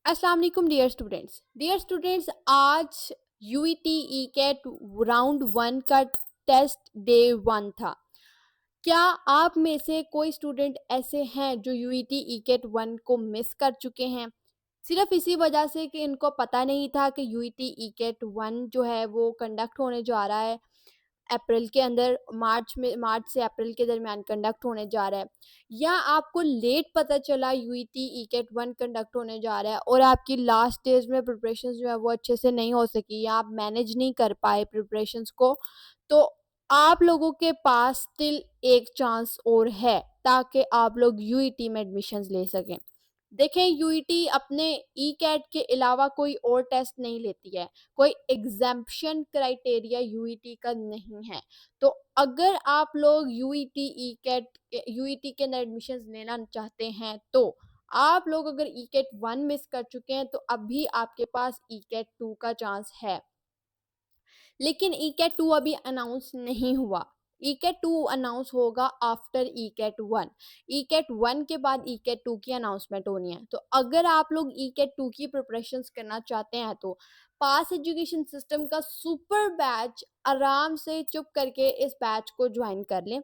अस्सलाम वालेकुम dear students, आज यूईटी ई कैट राउंड 1 का टेस्ट डे 1 था। क्या आप में से कोई स्टूडेंट ऐसे हैं जो यूईटी ई कैट 1 को मिस कर चुके हैं, सिर्फ इसी वजह से कि इनको पता नहीं था कि यूईटी ई कैट 1 जो है वो कंडक्ट होने जा रहा है अप्रैल के अंदर, मार्च से अप्रैल के दरमियान कंडक्ट होने जा रहा है, या आपको लेट पता चला यूईटी ई कैट 1 कंडक्ट होने जा रहा है और आपकी लास्ट डेज में प्रिपरेशंस जो है वो अच्छे से नहीं हो सकी या आप मैनेज नहीं कर पाए प्रिपरेशंस को, तो आप लोगों के पास स्टिल एक चांस और है ताकि आप लोग यूईटी में एडमिशंस ले सकें। देखें, यूईटी अपने ई कैट के अलावा कोई और टेस्ट नहीं लेती है, कोई एग्जाम्पशन क्राइटेरिया यूईटी का नहीं है। तो अगर आप लोग यूईटी के अंदर एडमिशंस लेना चाहते हैं, तो आप लोग अगर ई कैट 1 मिस कर चुके हैं तो अभी आपके पास ई कैट 2 का चांस है। लेकिन ई कैट 2 अभी अनाउंस नहीं हुआ। ई कैट 2 अनाउंस होगा after E CAT 1। E CAT 1 के बाद ई कैट 2 की अनाउंसमेंट होनी है। तो अगर आप लोग ई कैट 2 की प्रिपरेशंस करना चाहते हैं तो पास एजुकेशन सिस्टम का सुपर बैच आराम से चुप करके इस बैच को ज्वाइन कर लें।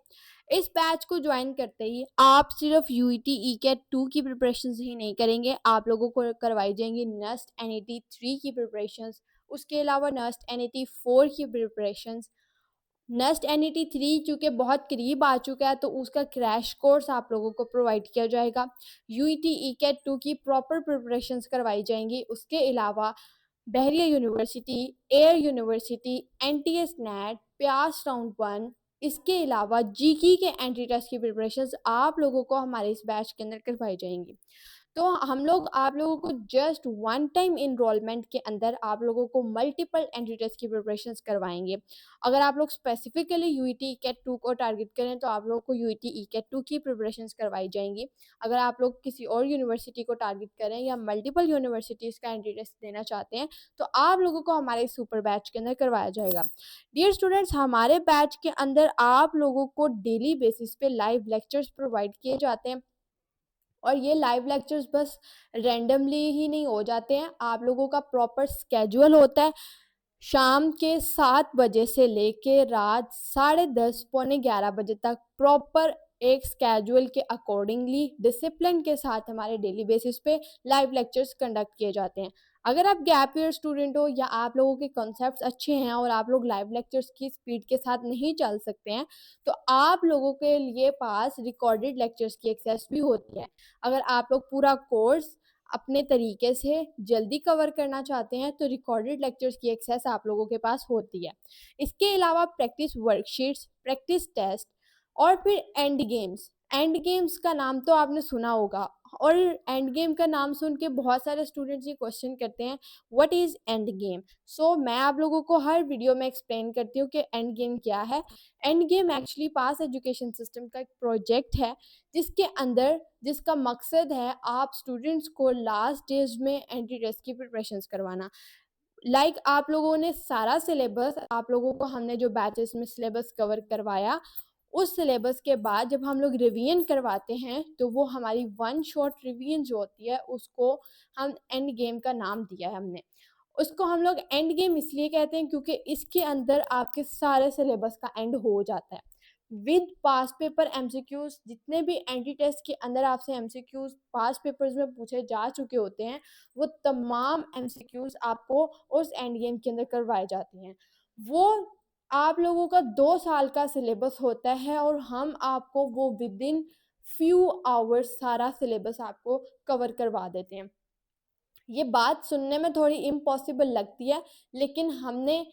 इस बैच को ज्वाइन करते ही आप सिर्फ यूईटी ई कैट 2 की प्रिपरेशंस ही नहीं करेंगे, आप लोगों को करवाई जाएंगी नेस्ट एनईटी 3 की प्रिपरेशंस, उसके अलावा नेस्ट एनईटी 4 की प्रिपरेशंस। नेस्ट एनईटी 3 चूँकि बहुत करीब आ चुका है तो उसका क्रैश कोर्स आप लोगों को प्रोवाइड किया जाएगा। यूईटी ई कैट 2 की प्रॉपर प्रिपरेशंस करवाई जाएंगी। उसके अलावा Bahria university, air university, NTS net, प्यास राउंड 1, इसके अलावा जीकी के एंट्री टेस्ट की प्रिपरेशंस आप लोगों को हमारे इस बैच के अंदर करवाई जाएंगी। तो हम लोग आप लोगों को जस्ट वन टाइम इनरोलमेंट के अंदर आप लोगों को मल्टीपल एंट्री टेस्ट की प्रिपरेशंस करवाएंगे। अगर आप लोग स्पेसिफिकली यूईटी कैट 2 को टारगेट करें तो आप लोगों को यूईटी ई कैट 2 की प्रिपरेशंस करवाई जाएंगी। अगर आप लोग किसी और यूनिवर्सिटी को टारगेट करें या मल्टीपल यूनिवर्सिटीज़ का एंट्री टेस्ट देना चाहते हैं तो आप लोगों को हमारे सुपर बैच के अंदर करवाया जाएगा। डियर स्टूडेंट्स, हमारे बैच के अंदर आप लोगों को डेली बेसिस पे लाइव लेक्चर्स प्रोवाइड किए जाते हैं और ये लाइव लेक्चर्स बस रैंडमली ही नहीं हो जाते हैं, आप लोगों का प्रॉपर स्केड्यूल होता है। शाम के 7 बजे से लेके रात 10:30 पौने 11 बजे तक प्रॉपर एक स्केड्यूल के अकॉर्डिंगली डिसिप्लिन के साथ हमारे डेली बेसिस पे लाइव लेक्चर्स कंडक्ट किए जाते हैं। अगर आप गैप ईयर स्टूडेंट हो या आप लोगों के कॉन्सेप्ट्स अच्छे हैं और आप लोग लाइव लेक्चर्स की स्पीड के साथ नहीं चल सकते हैं तो आप लोगों के लिए पास रिकॉर्डेड लेक्चर्स की एक्सेस भी होती है। अगर आप लोग पूरा कोर्स अपने तरीके से जल्दी कवर करना चाहते हैं तो रिकॉर्डेड लेक्चर्स की एक्सेस आप लोगों के पास होती है। इसके अलावा प्रैक्टिस वर्कशीट्स, प्रैक्टिस टेस्ट और फिर एंड गेम्स। एंड गेम्स का नाम तो आपने सुना होगा और एंड गेम का नाम सुन के बहुत सारे स्टूडेंट्स ये क्वेश्चन करते हैं व्हाट इज़ एंड गेम। सो मैं आप लोगों को हर वीडियो में एक्सप्लेन करती हूँ कि एंड गेम क्या है। एंड गेम एक्चुअली पास एजुकेशन सिस्टम का एक प्रोजेक्ट है जिसका मकसद है आप स्टूडेंट्स को लास्ट डेज में एंट्री टेस्ट की प्रिपरेशंस करवाना। आप लोगों ने सारा सिलेबस, आप लोगों को हमने जो बैचेस में सिलेबस कवर करवाया उस सिलेबस के बाद जब हम लोग रिवीजन करवाते हैं तो वो हमारी वन शॉट रिवीजन जो होती है उसको हम एंड गेम का नाम दिया है हमने। उसको हम लोग एंड गेम इसलिए कहते हैं क्योंकि इसके अंदर आपके सारे सिलेबस का एंड हो जाता है विद पास पेपर एमसीक्यूज। जितने भी एंटी टेस्ट के अंदर आपसे एमसीक्यूज पास पेपर्स में पूछे जा चुके होते हैं वो तमाम एमसीक्यूज आपको उस एंड गेम के अंदर करवाए जाते हैं। वो आप लोगों का 2 साल का सिलेबस होता है और हम आपको वो विद इन फ्यू आवर्स सारा सिलेबस आपको कवर करवा देते हैं। ये बात सुनने में थोड़ी इम्पॉसिबल लगती है लेकिन हमने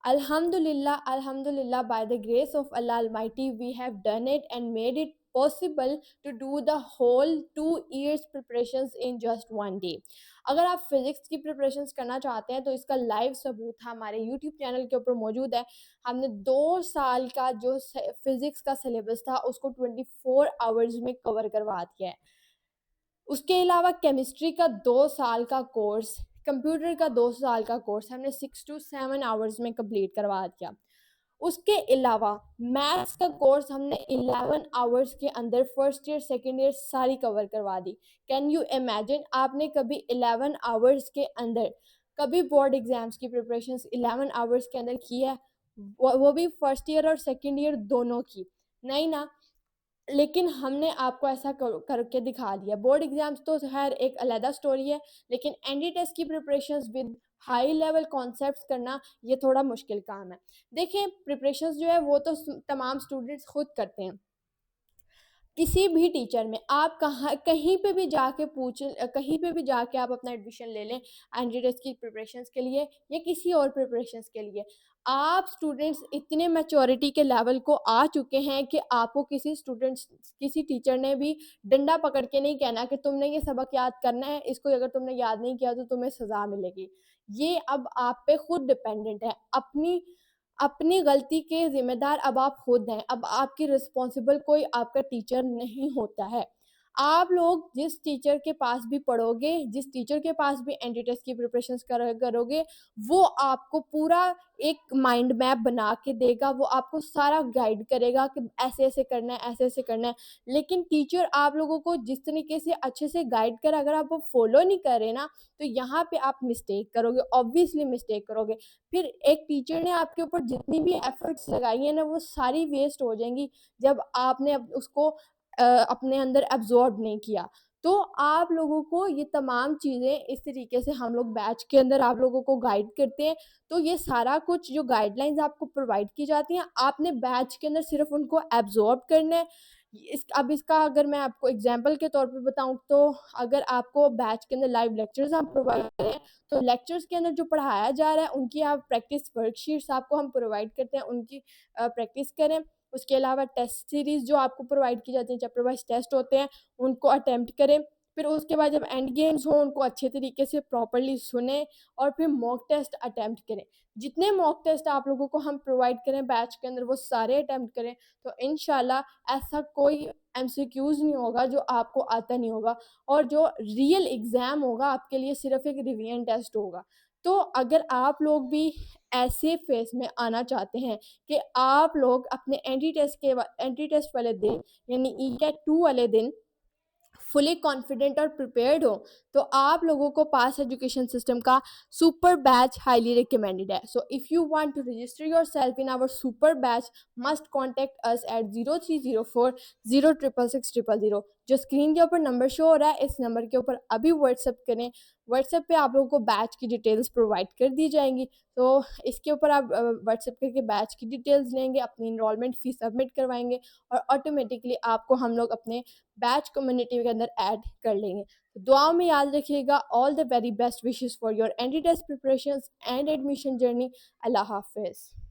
अल्हम्दुलिल्लाह by the grace of Allah almighty we have done it and made it possible to do the whole 2 years preparations in just 1 day। अगर आप फिजिक्स की प्रिपरेशंस करना चाहते हैं तो इसका लाइव सबूत हमारे यूट्यूब चैनल के ऊपर मौजूद है। हमने 2 साल का जो फिजिक्स का सिलेबस था उसको 24 आवर्स में कवर करवा दिया है। उसके अलावा केमिस्ट्री का 2 साल का कोर्स, कंप्यूटर का 2 साल का कोर्स हमने 6 to 7 आवर्स में कंप्लीट करवा दिया। उसके अलावा मैथ्स का कोर्स हमने 11 आवर्स के अंदर फर्स्ट ईयर सेकेंड ईयर सारी कवर करवा दी। कैन यू इमेजिन, आपने कभी 11 आवर्स के अंदर कभी बोर्ड एग्जाम्स की प्रिपरेशंस 11 आवर्स के अंदर की है? वो भी फर्स्ट ईयर और सेकेंड ईयर दोनों की? नहीं ना। लेकिन हमने आपको ऐसा करके दिखा दिया। बोर्ड एग्जाम्स तो खैर एक अलग स्टोरी है, लेकिन एनडी टेस्ट की preparations with high level concepts करना ये थोड़ा मुश्किल काम है। देखिए प्रिपरेशंस जो है वो तो तमाम स्टूडेंट्स खुद करते हैं। किसी भी टीचर में आप कहीं पे भी जाके कहीं पे भी जाके आप अपना एडमिशन ले लें एनडी टेस्ट की प्रिपरेशंस के लिए या किसी और प्रिपरेशंस के लिए, आप स्टूडेंट्स इतने मैच्योरिटी के लेवल को आ चुके हैं कि आपको किसी टीचर ने भी डंडा पकड़ के नहीं कहना कि तुमने ये सबक याद करना है, इसको अगर तुमने याद नहीं किया तो तुम्हें सज़ा मिलेगी। ये अब आप पे खुद डिपेंडेंट है। अपनी अपनी गलती के ज़िम्मेदार अब आप खुद हैं। अब आपकी रिस्पॉन्सिबल कोई आपका टीचर नहीं होता है। आप लोग जिस टीचर के पास भी पढ़ोगे, जिस टीचर के पास भी एंट्री टेस्ट की प्रिपरेशंस करोगे, वो आपको पूरा एक माइंड मैप बना के देगा, वो आपको सारा गाइड करेगा कि ऐसे-ऐसे करना है, ऐसे-ऐसे करना है। लेकिन टीचर आप लोगों को जिस तरीके से अच्छे से गाइड करे, अगर आप वो फॉलो नहीं कर रहे ना, तो यहाँ पे आप मिस्टेक करोगे, ऑब्वियसली मिस्टेक करोगे। फिर एक टीचर ने आपके ऊपर जितनी भी एफर्ट्स लगाई है ना, वो सारी वेस्ट हो जाएंगी जब आपने उसको अपने अंदर एब्जॉर्ब नहीं किया। तो आप लोगों को ये तमाम चीज़ें इस तरीके से हम लोग बैच के अंदर आप लोगों को गाइड करते हैं। तो ये सारा कुछ जो गाइडलाइंस आपको प्रोवाइड की जाती हैं, आपने बैच के अंदर सिर्फ उनको एब्जॉर्ब करना है। अब इसका अगर मैं आपको एग्जाम्पल के तौर पे बताऊं, तो अगर आपको बैच के अंदर लाइव लेक्चर्स हम प्रोवाइड करें, तो लेक्चर्स के अंदर जो पढ़ाया जा रहा है उनकी आप प्रैक्टिस वर्कशीट्स आपको हम प्रोवाइड करते हैं, उनकी प्रैक्टिस करें। उसके अलावा टेस्ट सीरीज़ जो आपको प्रोवाइड की जाती है, चैप्टर वाइज टेस्ट होते हैं, उनको अटेम्प्ट करें। फिर उसके बाद जब एंड गेम्स हों, उनको अच्छे तरीके से प्रॉपर्ली सुनें और फिर मॉक टेस्ट अटेम्प्ट करें। जितने मॉक टेस्ट आप लोगों को हम प्रोवाइड करें बैच के अंदर, वो सारे अटेम्प्ट करें, तो इंशाल्लाह ऐसा कोई एमसीक्यूज़ नहीं होगा जो आपको आता नहीं होगा, और जो रियल एग्ज़ाम होगा आपके लिए सिर्फ़ एक रिवीजन टेस्ट होगा। तो अगर आप लोग भी ऐसे फ़ेज़ में आना चाहते हैं कि आप लोग अपने एंट्री टेस्ट वाले दिन, यानी ईकेट 2 वाले दिन फुली कॉन्फिडेंट और प्रिपेयर्ड हो, तो आप लोगों को पास एजुकेशन सिस्टम का सुपर बैच हाईली रिकमेंडेड है। So if you want to register yourself in our super batch, must contact us at 0304 0666000। जो स्क्रीन के ऊपर नंबर शो हो रहा है, इस नंबर के ऊपर अभी व्हाट्सएप करें। व्हाट्सएप पे आप लोगों को बैच की डिटेल्स प्रोवाइड कर दी जाएंगी। तो इसके ऊपर आप व्हाट्सएप करके बैच की डिटेल्स लेंगे, अपनी इनरोलमेंट फ़ीस सबमिट करवाएंगे, और ऑटोमेटिकली आपको हम लोग अपने बैच कम्युनिटी के अंदर ऐड कर लेंगे। तो दुआओं में याद रखिएगा। All the very best wishes for your entry test preparations and admission journey. अल्लाह हाफिज़।